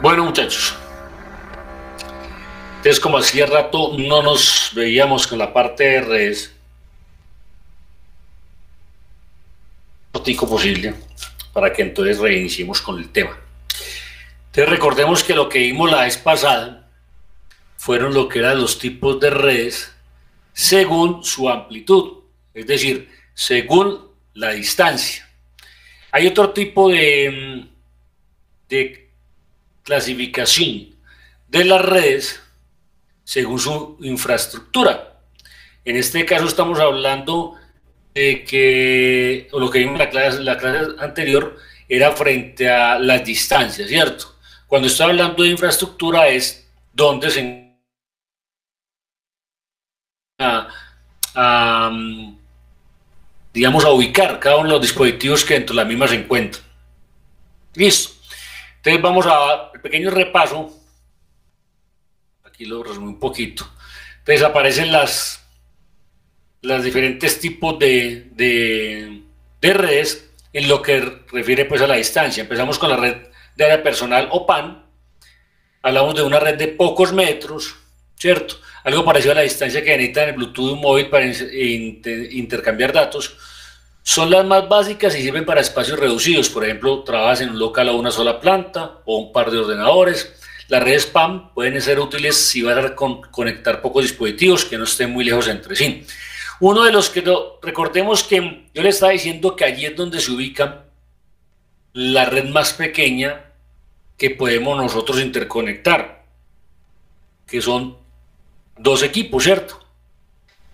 Bueno, muchachos, entonces como hacía rato no nos veíamos con la parte de redes, posible para que entonces reiniciemos con el tema. Entonces recordemos que lo que vimos la vez pasada fueron lo que eran los tipos de redes según su amplitud, es decir, según la distancia. Hay otro tipo de clasificación de las redes según su infraestructura. En este caso estamos hablando de que, o lo que vimos en la clase anterior, era frente a las distancias, ¿cierto? Cuando estoy hablando de infraestructura es donde se digamos, a ubicar cada uno de los dispositivos que dentro de la misma se encuentran. Listo. Entonces vamos a dar un pequeño repaso aquí lo resumí un poquito. Entonces aparecen las diferentes tipos de redes en lo que refiere pues a la distancia. Empezamos con la red de área personal o PAN. Hablamos de una red de pocos metros, ¿cierto? Algo parecido a la distancia que necesitan el Bluetooth de un móvil para intercambiar datos. Son las más básicas y sirven para espacios reducidos. Por ejemplo, trabajas en un local a una sola planta o un par de ordenadores. Las redes PAN pueden ser útiles si vas a conectar pocos dispositivos que no estén muy lejos entre sí. Uno de los que recordemos que yo le estaba diciendo que allí es donde se ubica la red más pequeña que podemos nosotros interconectar, que son 2 equipos, ¿cierto?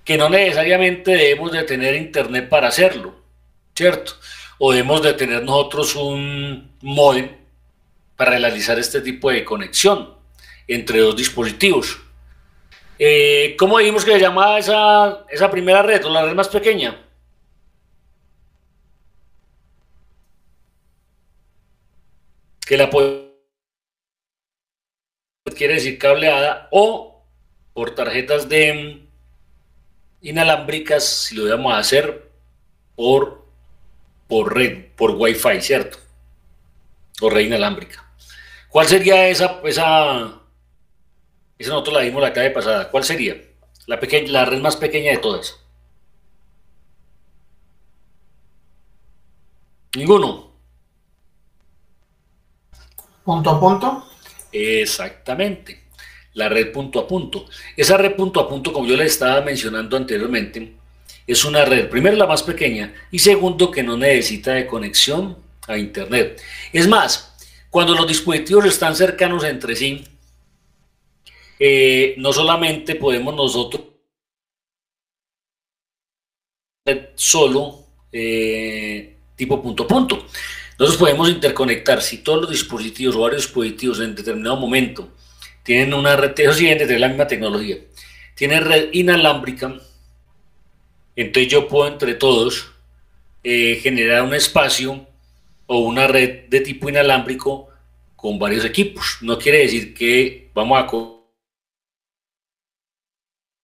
Que no necesariamente debemos de tener internet para hacerlo, ¿cierto? O debemos de tener nosotros un módem para realizar este tipo de conexión entre 2 dispositivos. ¿Cómo dijimos que se llamaba esa primera red o la red más pequeña? Que la quiere decir cableada o por tarjetas de inalámbricas, si lo vamos a hacer por red, por Wi-Fi, ¿cierto? O red inalámbrica. ¿Cuál sería esa nosotros la vimos la clase pasada? ¿Cuál sería? La red más pequeña de todas. Ninguno. Punto a punto. Exactamente. La red punto a punto. Esa red punto a punto, como yo les estaba mencionando anteriormente, es una red, primero, la más pequeña, y segundo, que no necesita de conexión a internet. Es más, cuando los dispositivos están cercanos entre sí, no solamente podemos nosotros solo tipo punto a punto. Nosotros podemos interconectar, si todos los dispositivos o varios dispositivos en determinado momento tienen una red, eso sí, de la misma tecnología, tienen red inalámbrica, entonces yo puedo entre todos generar un espacio o una red de tipo inalámbrico con varios equipos. No quiere decir que vamos a...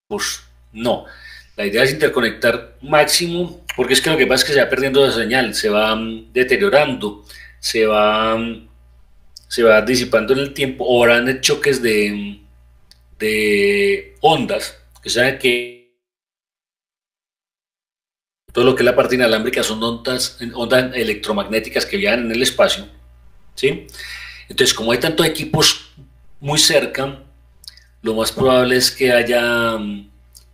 Pues no, la idea es interconectar máximo, porque es que lo que pasa es que se va perdiendo la señal, se va deteriorando, se va disipando en el tiempo, o habrán choques de ondas, que saben que todo lo que es la parte inalámbrica son ondas electromagnéticas que viajan en el espacio, ¿sí? Entonces, como hay tantos equipos muy cerca, lo más probable es que haya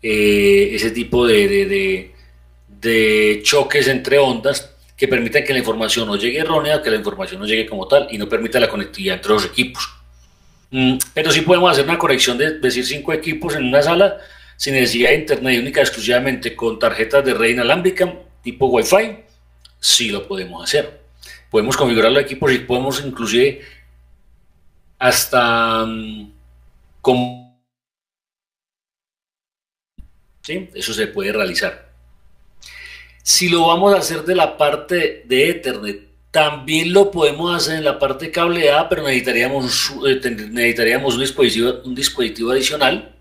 ese tipo de choques entre ondas que permitan que la información no llegue errónea o que la información no llegue como tal y no permita la conectividad entre los equipos. Pero sí podemos hacer una conexión de decir 5 equipos en una sala sin necesidad de internet, única exclusivamente con tarjetas de red inalámbrica tipo Wi-Fi. Sí lo podemos hacer. Podemos configurar los equipos y podemos inclusive hasta ¿sí? Eso se puede realizar. Si lo vamos a hacer de la parte de Ethernet, también lo podemos hacer en la parte cableada, pero necesitaríamos un dispositivo adicional,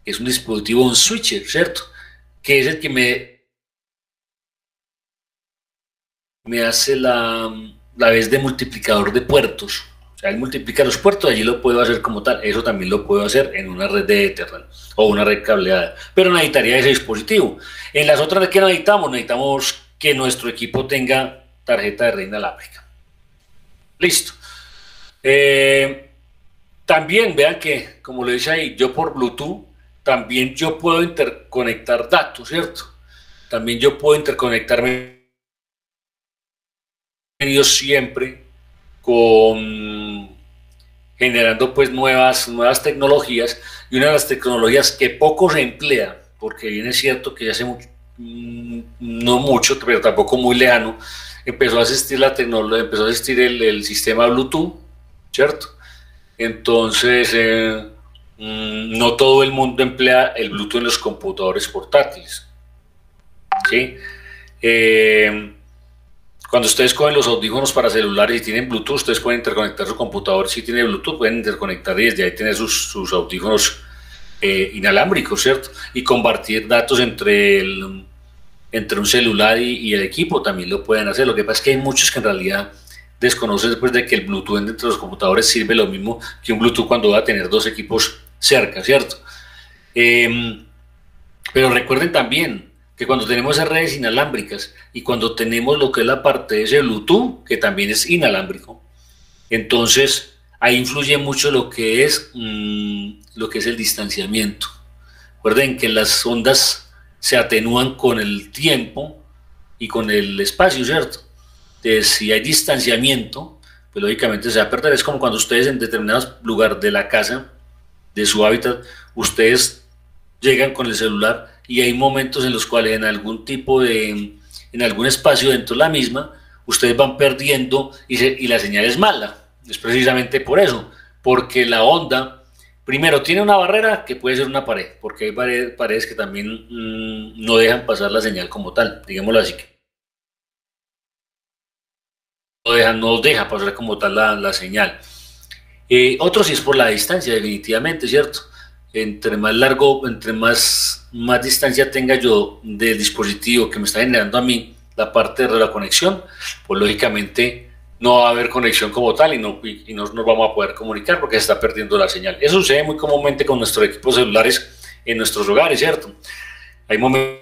que es un dispositivo, un switcher, ¿cierto? Que es el que me hace la vez de multiplicador de puertos. O sea, él multiplica los puertos, allí lo puedo hacer como tal. Eso también lo puedo hacer en una red de Ethernet o una red cableada, pero necesitaría ese dispositivo. En las otras, ¿qué necesitamos? Necesitamos que nuestro equipo tenga tarjeta de red inalámbrica. Listo. También vean que, como lo dice ahí, yo por Bluetooth, también yo puedo interconectar datos, ¿cierto? También yo puedo interconectarme siempre con generando pues nuevas tecnologías, y una de las tecnologías que poco se emplea, porque bien es cierto que ya hace mucho, no mucho, pero tampoco muy lejano, empezó a existir la tecnología, empezó a existir el sistema Bluetooth, ¿cierto? Entonces no todo el mundo emplea el Bluetooth en los computadores portátiles, ¿sí? Cuando ustedes cogen los audífonos para celulares y tienen Bluetooth, ustedes pueden interconectar su computador. Si tiene Bluetooth, pueden interconectar y desde ahí tener sus audífonos inalámbricos, ¿cierto? Y compartir datos entre un celular y el equipo también lo pueden hacer. Lo que pasa es que hay muchos que en realidad desconocen después de que el Bluetooth entre los computadores sirve lo mismo que un Bluetooth cuando va a tener dos equipos cerca, ¿cierto? Pero recuerden también que cuando tenemos esas redes inalámbricas y cuando tenemos lo que es la parte de ese Bluetooth, que también es inalámbrico, entonces ahí influye mucho lo que es el distanciamiento. Recuerden que las ondas se atenúan con el tiempo y con el espacio, ¿cierto? Entonces, si hay distanciamiento, pues lógicamente se va a perder. Es como cuando ustedes en determinados lugares de la casa, de su hábitat, ustedes llegan con el celular y hay momentos en los cuales en algún espacio dentro de la misma, ustedes van perdiendo y la señal es mala. Es precisamente por eso, porque la onda, primero, tiene una barrera que puede ser una pared, porque hay paredes que también no dejan pasar la señal como tal, digámoslo así, que no deja pasar como tal la señal. Otro sí es por la distancia, definitivamente, ¿cierto? Entre más distancia tenga yo del dispositivo que me está generando a mí la parte de la conexión, pues lógicamente no va a haber conexión como tal y no nos vamos a poder comunicar porque se está perdiendo la señal. Eso sucede muy comúnmente con nuestros equipos celulares en nuestros hogares, ¿cierto? Hay momentos.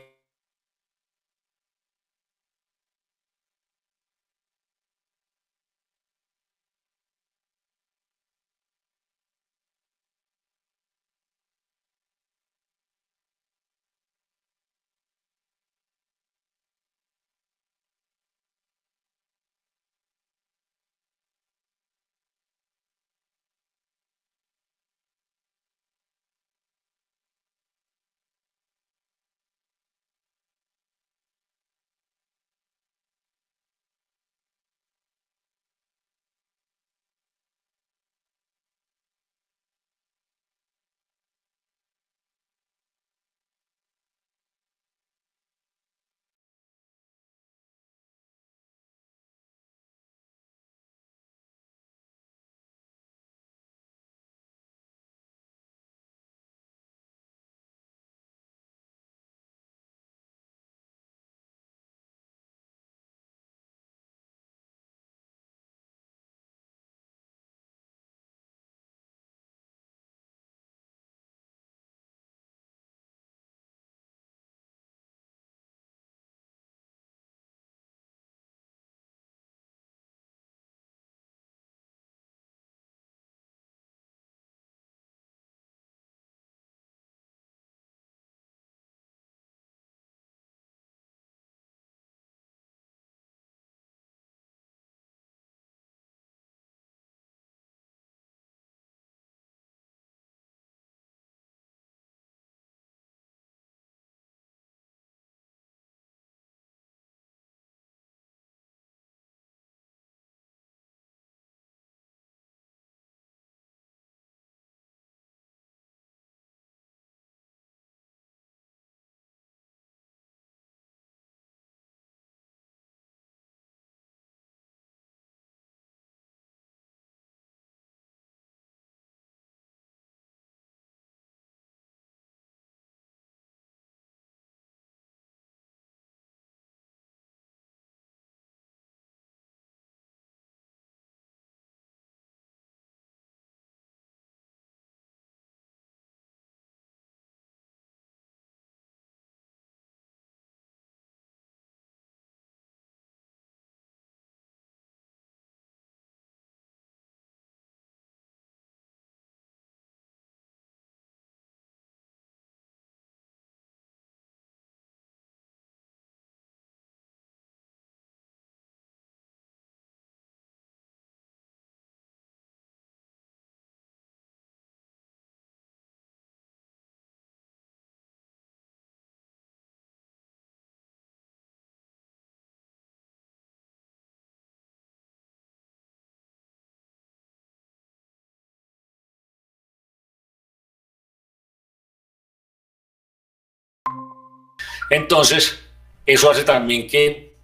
Entonces, eso hace también que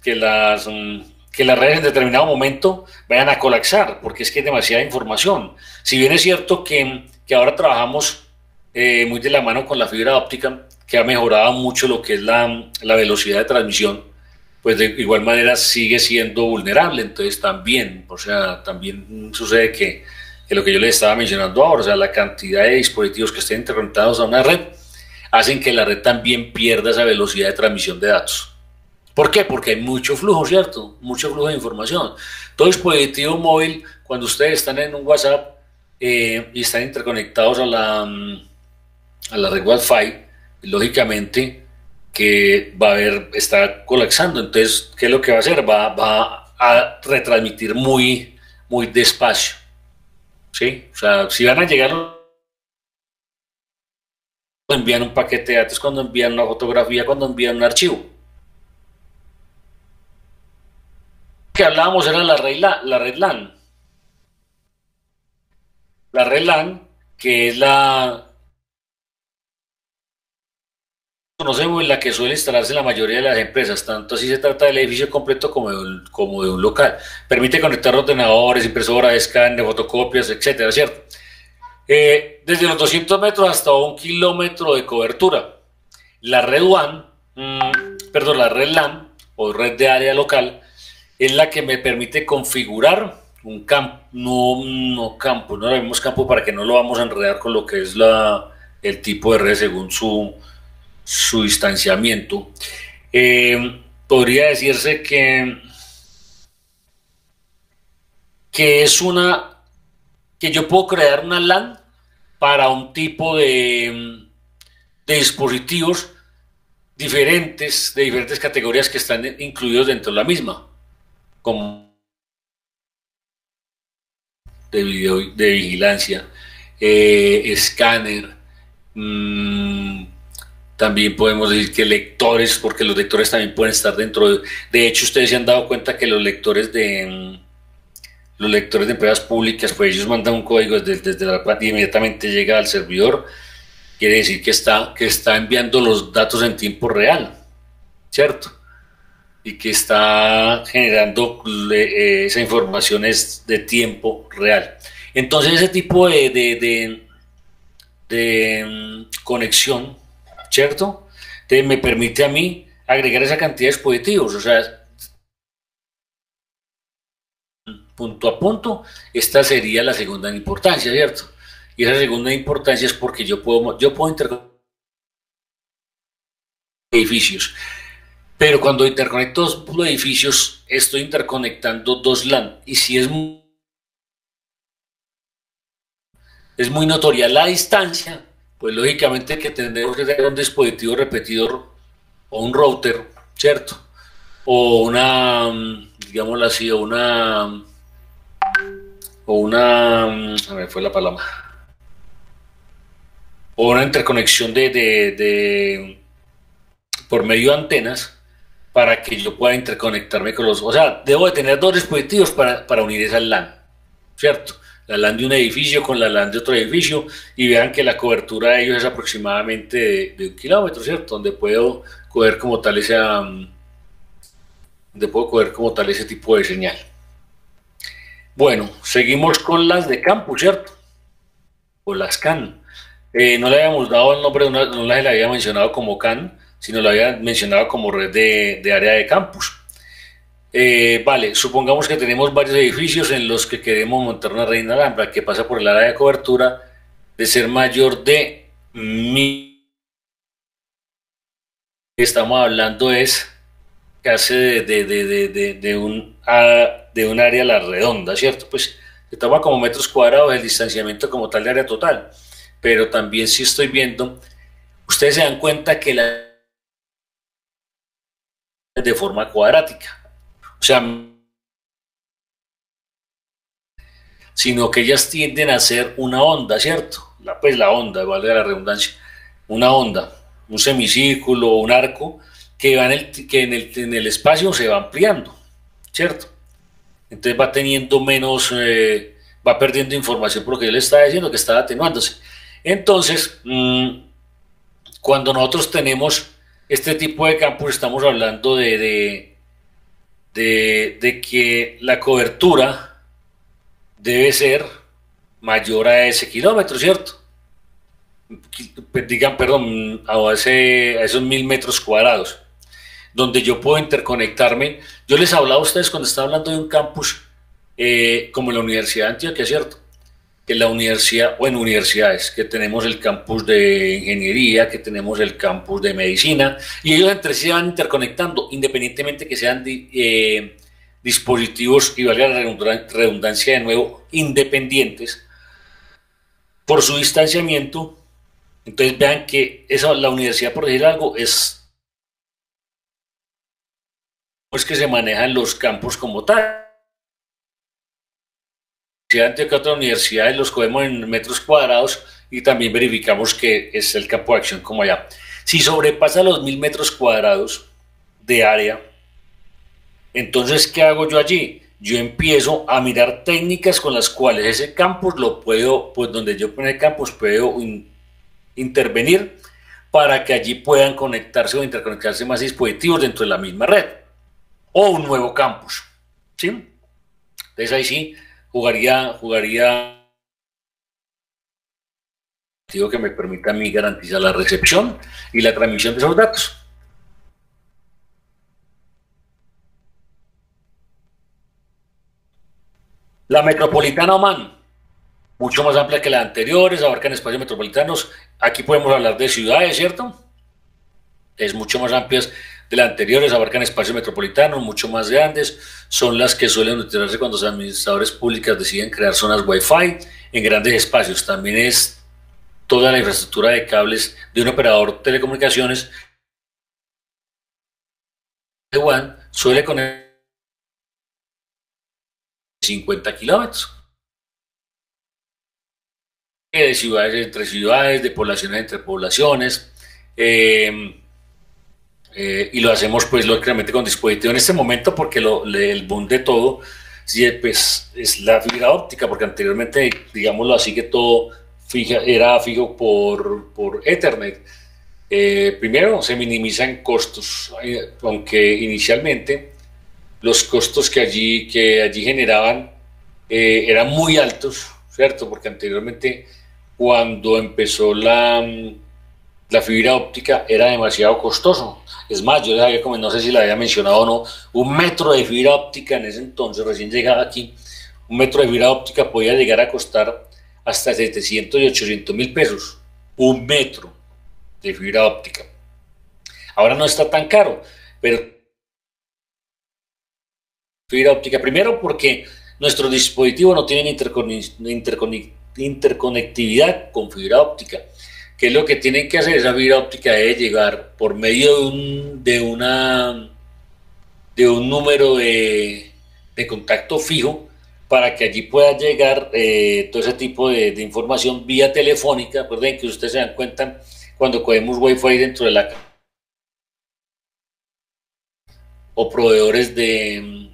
que las redes en determinado momento vayan a colapsar, porque es que es demasiada información. Si bien es cierto que ahora trabajamos muy de la mano con la fibra óptica, que ha mejorado mucho lo que es la velocidad de transmisión, pues de igual manera sigue siendo vulnerable. Entonces también, o sea, también sucede que lo que yo les estaba mencionando ahora, o sea, la cantidad de dispositivos que estén interconectados a una red, hacen que la red también pierda esa velocidad de transmisión de datos. ¿Por qué? Porque hay mucho flujo, ¿cierto? Mucho flujo de información. Todo dispositivo móvil, cuando ustedes están en un WhatsApp y están interconectados a la red Wi-Fi, lógicamente que está colapsando. Entonces, ¿qué es lo que va a hacer? Va a retransmitir muy despacio. ¿Sí? O sea, si van a llegar, cuando envían un paquete de datos, cuando envían una fotografía, cuando envían un archivo. Que hablábamos era la red LAN. La red LAN, que es conocemos la que suele instalarse en la mayoría de las empresas, tanto así se trata del edificio completo como de un local. Permite conectar ordenadores, impresoras, escáner, fotocopias, etcétera, ¿cierto? Desde los 200 metros hasta 1 kilómetro de cobertura. La red WAN, la red LAN o red de área local es la que me permite configurar un campo, no le vemos campo para que no lo vamos a enredar con lo que es el tipo de red según su distanciamiento. Podría decirse que que yo puedo crear una LAN para un tipo de dispositivos diferentes, de diferentes categorías que están incluidos dentro de la misma, como de vigilancia, escáner, también podemos decir que lectores, porque los lectores también pueden estar de hecho, ustedes se han dado cuenta que los lectores de empresas públicas, pues ellos mandan un código desde la planta y inmediatamente llega al servidor. Quiere decir que está enviando los datos en tiempo real, ¿cierto? Y que está generando esa información es de tiempo real. Entonces ese tipo de conexión, ¿cierto? Entonces me permite a mí agregar esa cantidad de dispositivos, o sea, punto a punto, esta sería la segunda en importancia, ¿cierto? Y esa segunda importancia es porque yo puedo interconectar edificios, pero cuando interconecto dos edificios, estoy interconectando dos LAN, y si es muy notoria la distancia, pues lógicamente que tendremos que tener un dispositivo repetidor o un router, ¿cierto? O una, digámoslo así, a ver, fue la palabra, o una interconexión por medio de antenas para que yo pueda interconectarme con o sea, debo de tener dos dispositivos para unir esa LAN, ¿cierto? La LAN de un edificio con la LAN de otro edificio, y vean que la cobertura de ellos es aproximadamente de 1 kilómetro, ¿cierto? Donde puedo coger como tal ese tipo de señal. Bueno, seguimos con las de campus, ¿cierto? O las CAN. No le habíamos dado el nombre, no le había mencionado como CAN, sino lo había mencionado como red de área de campus. Vale, supongamos que tenemos varios edificios en los que queremos montar una red inalámbrica que pasa por el área de cobertura de ser mayor de 1000. Estamos hablando es casi de un área a la redonda, ¿cierto? Pues se toma como metros cuadrados el distanciamiento como tal de área total, pero también si estoy viendo, ustedes se dan cuenta que de forma cuadrática, o sea, sino que ellas tienden a ser una onda, ¿cierto? La onda, valga la redundancia, una onda, un semicírculo, un arco, que en el espacio se va ampliando, ¿cierto? Entonces va teniendo menos, va perdiendo información por lo que yo le estaba diciendo, que estaba atenuándose. Entonces, cuando nosotros tenemos este tipo de campus, estamos hablando de de que la cobertura debe ser mayor a ese kilómetro, ¿cierto? Digan, perdón, a esos 1000 metros cuadrados, donde yo puedo interconectarme. Yo les hablaba a ustedes cuando estaba hablando de un campus como la Universidad de Antioquia, ¿cierto? Que la universidad, o en universidades, que tenemos el campus de ingeniería, que tenemos el campus de medicina, y ellos entre sí se van interconectando, independientemente que sean dispositivos, y valga la redundancia de nuevo, independientes, por su distanciamiento. Entonces vean que la universidad, por decir algo, es que se manejan los campos como tal. De que otras universidades los cogemos en metros cuadrados y también verificamos que es el campo de acción como allá. Si sobrepasa los 1000 metros cuadrados de área, entonces, ¿qué hago yo allí? Yo empiezo a mirar técnicas con las cuales ese campus lo puedo, pues donde yo pongo el campus, puedo intervenir para que allí puedan conectarse o interconectarse más dispositivos dentro de la misma red o un nuevo campus, ¿sí? Entonces ahí sí jugaría que me permita a mí garantizar la recepción y la transmisión de esos datos. La metropolitana Oman, mucho más amplia que las anteriores, abarcan espacios metropolitanos. Aquí podemos hablar de ciudades, ¿cierto? Es mucho más amplias de las anteriores, abarcan espacios metropolitanos mucho más grandes, son las que suelen utilizarse cuando los administradores públicos deciden crear zonas Wi-Fi en grandes espacios. También es toda la infraestructura de cables de un operador de telecomunicaciones de WAN suele conectar 50 kilómetros. De ciudades entre ciudades, de poblaciones entre poblaciones, y lo hacemos pues lógicamente con dispositivo en este momento porque el boom de todo sí, pues, es la fibra óptica, porque anteriormente, digámoslo así, que todo era fijo por Ethernet. Primero se minimizan costos, aunque inicialmente los costos que allí generaban eran muy altos, ¿cierto? Porque anteriormente, cuando empezó la fibra óptica, era demasiado costoso. Es más, yo les había, como no sé si la había mencionado o no, un metro de fibra óptica en ese entonces, recién llegaba aquí, un metro de fibra óptica podía llegar a costar hasta 700 y 800 mil pesos. Un metro de fibra óptica. Ahora no está tan caro, pero fibra óptica, primero porque nuestros dispositivos no tienen interconectividad con fibra óptica. ¿Qué es lo que tienen que hacer? Esa fibra óptica debe llegar por medio de un número de contacto fijo para que allí pueda llegar todo ese tipo de información vía telefónica. Recuerden que ustedes se dan cuenta cuando cogemos Wi-Fi dentro de la o proveedores de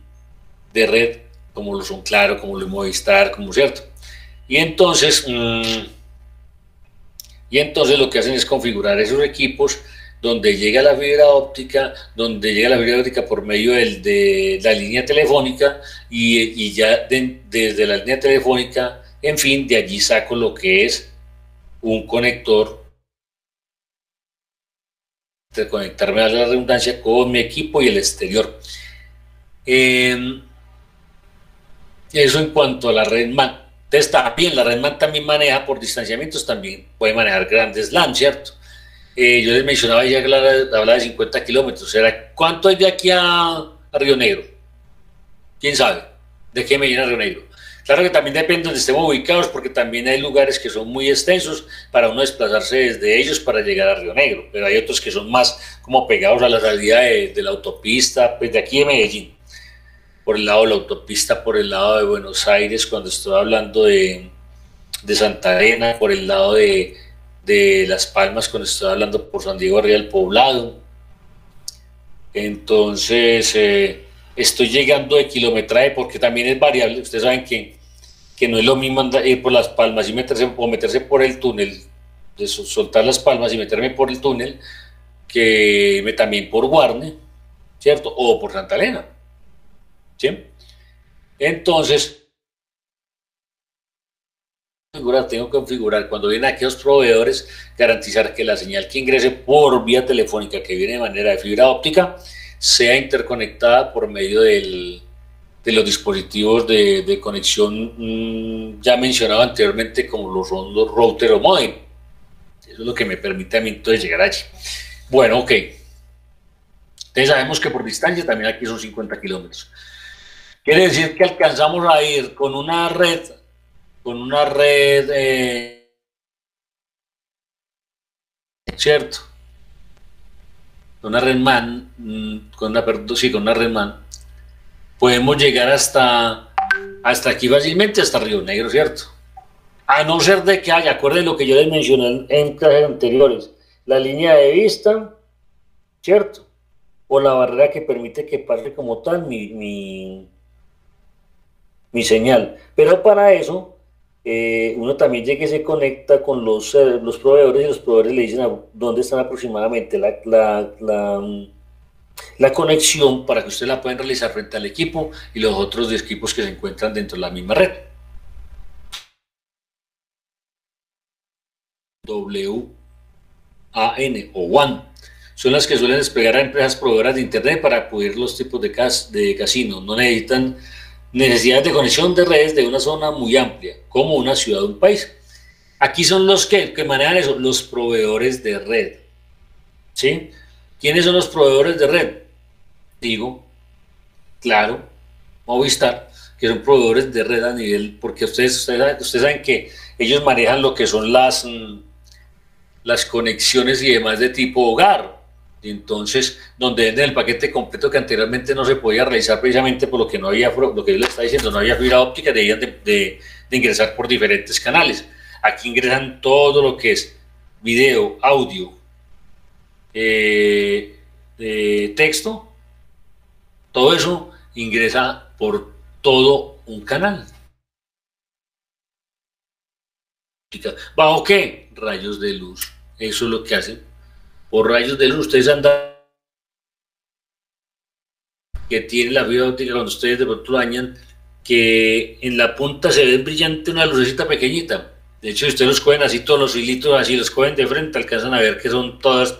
red, como lo son Claro, como lo es Movistar, como cierto. Y entonces lo que hacen es configurar esos equipos donde llega la fibra óptica, por medio de la línea telefónica y ya desde la línea telefónica, en fin, de allí saco lo que es un conector, de conectarme a la redundancia con mi equipo y el exterior. Eso en cuanto a la red MAN. Entonces también la red MAN también maneja por distanciamientos, también puede manejar grandes LAN, ¿cierto? Yo les mencionaba ya que hablaba de 50 kilómetros. ¿Cuánto hay de aquí a Río Negro? ¿Quién sabe? ¿De qué Medellín a Río Negro? Claro que también depende de donde estemos ubicados, porque también hay lugares que son muy extensos para uno desplazarse desde ellos para llegar a Río Negro, pero hay otros que son más como pegados a la salida de la autopista, pues de aquí de Medellín, por el lado de la autopista, por el lado de Buenos Aires, cuando estoy hablando de Santa Elena, por el lado de Las Palmas, cuando estoy hablando por San Diego arriba del Poblado. Entonces estoy llegando de kilometraje, porque también es variable. Ustedes saben que no es lo mismo ir por Las Palmas y meterse por el túnel, de soltar Las Palmas y meterme por el túnel, que también por Guarne, ¿cierto? O por Santa Elena. ¿sí? Entonces, tengo que configurar cuando vienen aquellos proveedores, garantizar que la señal que ingrese por vía telefónica, que viene de manera de fibra óptica, sea interconectada por medio de los dispositivos de conexión ya mencionado anteriormente, como los son los router o modem. Eso es lo que me permite a mí entonces llegar allí. Bueno, ok. Entonces sabemos que por distancia también aquí son 50 kilómetros. Quiere decir que alcanzamos a ir con una red, ¿cierto? Con una red MAN, con una red MAN, podemos llegar hasta aquí fácilmente, hasta Río Negro, ¿cierto? A no ser de que haya, acuérdense lo que yo les mencioné en clases anteriores, la línea de vista, ¿cierto? O la barrera que permite que pase como tal mi señal. Pero para eso, uno también llega y se conecta con los proveedores, y los proveedores le dicen dónde están aproximadamente la conexión para que ustedes la puedan realizar frente al equipo y los otros equipos que se encuentran dentro de la misma red. WAN o WAN son las que suelen desplegar a empresas proveedoras de internet para cubrir los tipos de casinos. No necesitan necesidades de conexión de redes de una zona muy amplia, como una ciudad o un país. Aquí son los que manejan eso, los proveedores de red. ¿Sí? ¿Quiénes son los proveedores de red? Digo, claro, Movistar, que son proveedores de red a nivel, porque ustedes saben que ellos manejan lo que son las conexiones y demás de tipo hogar. Y entonces, donde venden el paquete completo que anteriormente no se podía realizar precisamente por lo que no había, lo que yo les estaba diciendo, no había fibra óptica, debían de ingresar por diferentes canales. Aquí ingresan todo lo que es video, audio, texto, todo eso ingresa por todo un canal. ¿Bajo qué? Rayos de luz. Eso es lo que hacen. Por rayos de luz. Ustedes han dado que tiene la fibra óptica cuando ustedes de pronto dañan, que en la punta se ve brillante una lucecita pequeñita. De hecho, si ustedes los cogen así, todos los hilitos así, los cogen de frente, alcanzan a ver que son todas,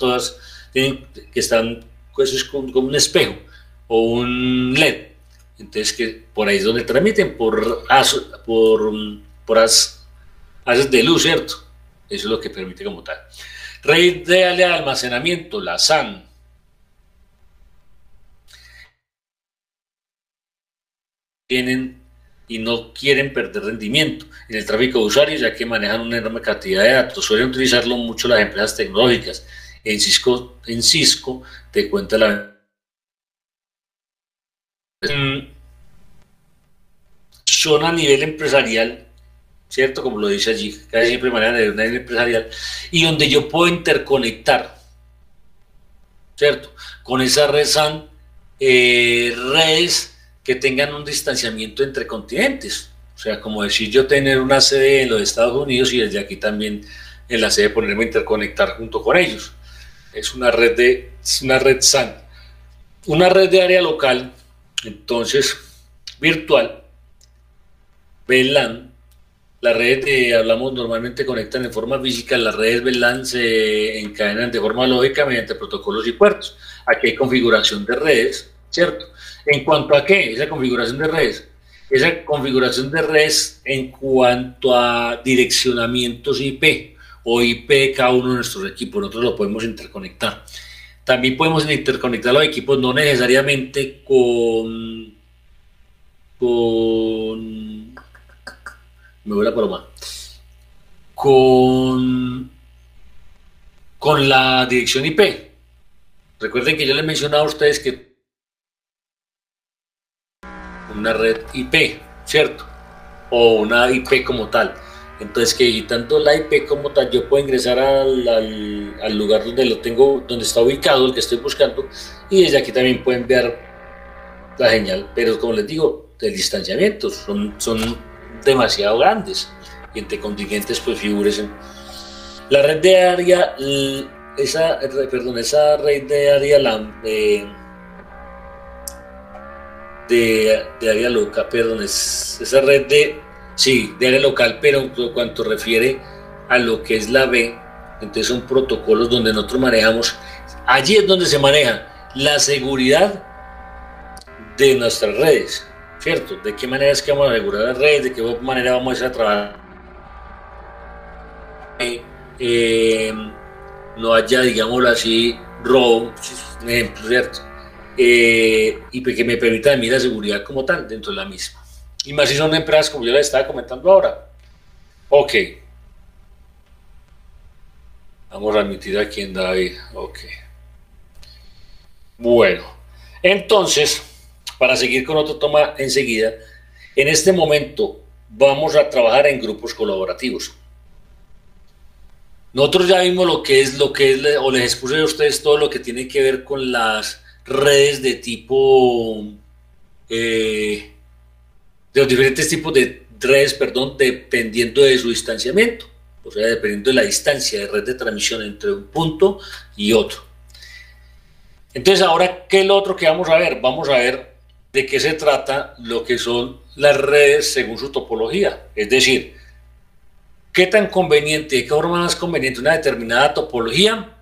que están, pues es como un espejo o un LED. Entonces, que por ahí es donde transmiten, por haces de luz, ¿cierto? Eso es lo que permite como tal. Red de almacenamiento, la SAN. Tienen y no quieren perder rendimiento en el tráfico de usuarios, ya que manejan una enorme cantidad de datos. Suelen utilizarlo mucho las empresas tecnológicas. En Cisco te cuenta son a nivel empresarial, ¿cierto? Como lo dice allí, casi siempre manejan a nivel empresarial, y donde yo puedo interconectar, ¿cierto? Con esa red SAN, redes que tengan un distanciamiento entre continentes. O sea, como decir yo tener una sede en los Estados Unidos y desde aquí también en la sede ponerme a interconectar junto con ellos. Es una red SAN. Una red de área local, entonces, virtual, VLAN. Las redes que hablamos normalmente conectan en forma física, las redes VLAN se encadenan de forma lógica mediante protocolos y puertos. Aquí hay configuración de redes, ¿cierto? ¿En cuanto a qué? Esa configuración de redes. Esa configuración de redes en cuanto a direccionamientos IP o IP de cada uno de nuestros equipos. Nosotros lo podemos interconectar. También podemos interconectar los equipos no necesariamente me voy a la broma, con la dirección IP. Recuerden que yo les mencionaba a ustedes que una red IP, ¿cierto? O una IP como tal. Entonces, que editando la IP como tal, yo puedo ingresar al lugar donde lo tengo, donde está ubicado, el que estoy buscando, y desde aquí también pueden ver la señal. Pero como les digo, el distanciamiento son demasiado grandes, y entre contingentes pues figúrense. La red de área, esa red de área de de área local, perdón, es esa red de área local, pero en cuanto refiere a lo que es la B, entonces son protocolos donde nosotros manejamos, allí es donde se maneja la seguridad de nuestras redes, ¿cierto? De qué manera es que vamos a asegurar las redes, de qué manera vamos a trabajar, no haya, digámoslo así, robo, un ejemplo, ¿cierto? Y que me permita a mí la seguridad como tal dentro de la misma. Y más si son empresas como yo les estaba comentando ahora. Ok. Vamos a admitir aquí en David. Ok. Bueno. Entonces, para seguir con otro toma enseguida, en este momento vamos a trabajar en grupos colaborativos. Nosotros ya vimos lo que es, o les expuse a ustedes todo lo que tiene que ver con las redes de tipo, de los diferentes tipos de redes, perdón, dependiendo de su distanciamiento, o sea, dependiendo de la distancia de red de transmisión entre un punto y otro. Entonces, ahora, ¿qué es lo otro que vamos a ver? Vamos a ver de qué se trata lo que son las redes según su topología, es decir, ¿qué tan conveniente, de qué forma más conveniente una determinada topología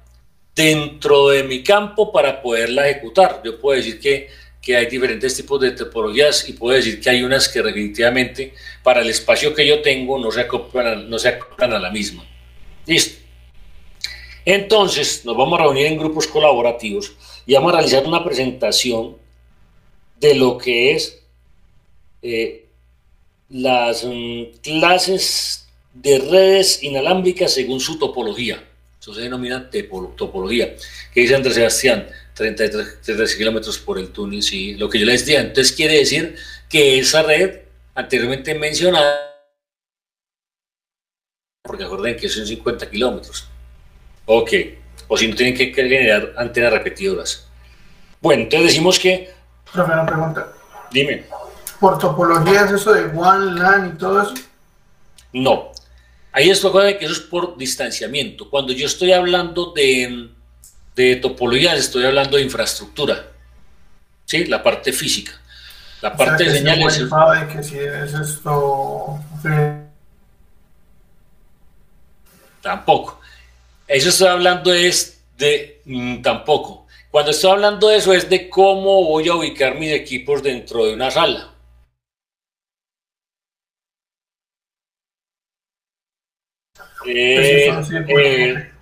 dentro de mi campo para poderla ejecutar? Yo puedo decir que hay diferentes tipos de topologías y puedo decir que hay unas que definitivamente para el espacio que yo tengo no se acoplan a la misma. Listo. Entonces nos vamos a reunir en grupos colaborativos y vamos a realizar una presentación de lo que es las clases de redes inalámbricas según su topología. Eso se denomina topología. ¿Qué dice Andrés Sebastián? 33 kilómetros por el túnel, sí, lo que yo les decía. Entonces quiere decir que esa red anteriormente mencionada, porque acuerden que son 50 kilómetros. Ok, o si no tienen que generar antenas repetidoras. Bueno, entonces decimos que... Profe, una pregunta. Dime. ¿Por topologías eso de WAN, LAN y todo eso? No. Ahí es lo que eso es por distanciamiento. Cuando yo estoy hablando de topologías, estoy hablando de infraestructura. ¿Sí? La parte física. La parte de señales. Si Wi-Fi, que si es esto... Tampoco. Eso estoy hablando es de... tampoco. Cuando estoy hablando de eso es de cómo voy a ubicar mis equipos dentro de una sala.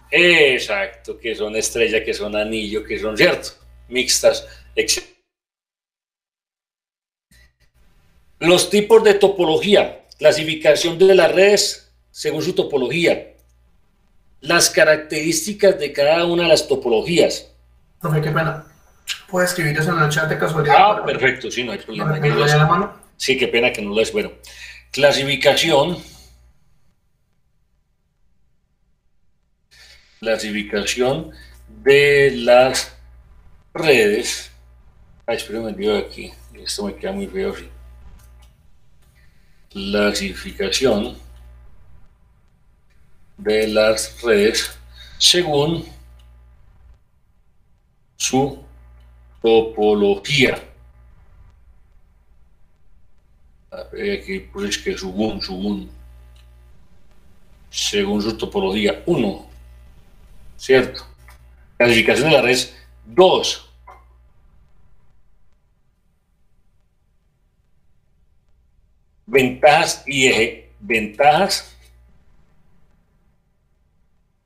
Exacto, que son estrella, que son anillo, que son, cierto, mixtas, etc. Los tipos de topología, clasificación de las redes según su topología, las características de cada una de las topologías. Profe, qué pena. ¿Puede escribir eso en el chat de casualidad? Ah, perfecto, sí, no hay problema. ¿No la mano? Sí, qué pena que no lo es. Bueno, clasificación de las redes. Ay, espero me dio aquí. Esto me queda muy feo, sí. Clasificación de las redes según su topología. Aquí pues que según su topología 1, ¿cierto? Clasificación de la red 2. Ventajas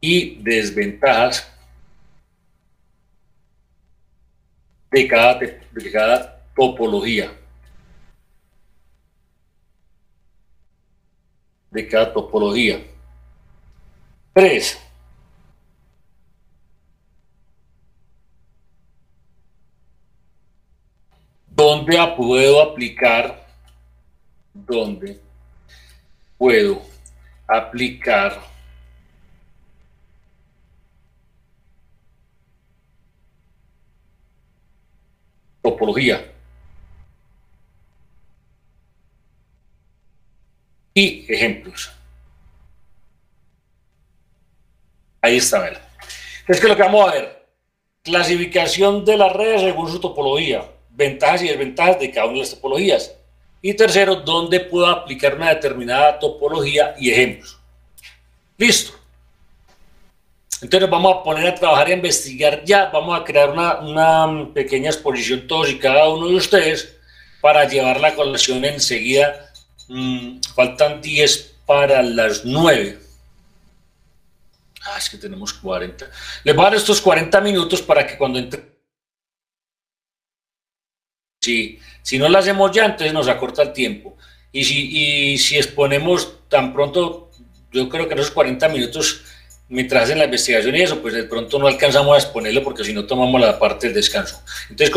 y desventajas de cada topología. De cada topología. 3. ¿Dónde puedo aplicar topología? Y ejemplos. Ahí está, ¿verdad? Entonces, ¿qué es lo que vamos a ver? Clasificación de las redes según su topología. ventajas y desventajas de cada una de las topologías. Y tercero, dónde puedo aplicar una determinada topología y ejemplos. Listo. Entonces nos vamos a poner a trabajar y a investigar ya. Vamos a crear una pequeña exposición todos y cada uno de ustedes para llevar la colación enseguida. Faltan 10 para las 9. Es que tenemos 40. Les voy a dar estos 40 minutos para que cuando entre... Si no lo hacemos ya, entonces nos acorta el tiempo. Y si exponemos tan pronto, yo creo que en esos 40 minutos, mientras hacen la investigación y eso, pues de pronto no alcanzamos a exponerlo porque si no tomamos la parte del descanso. Entonces,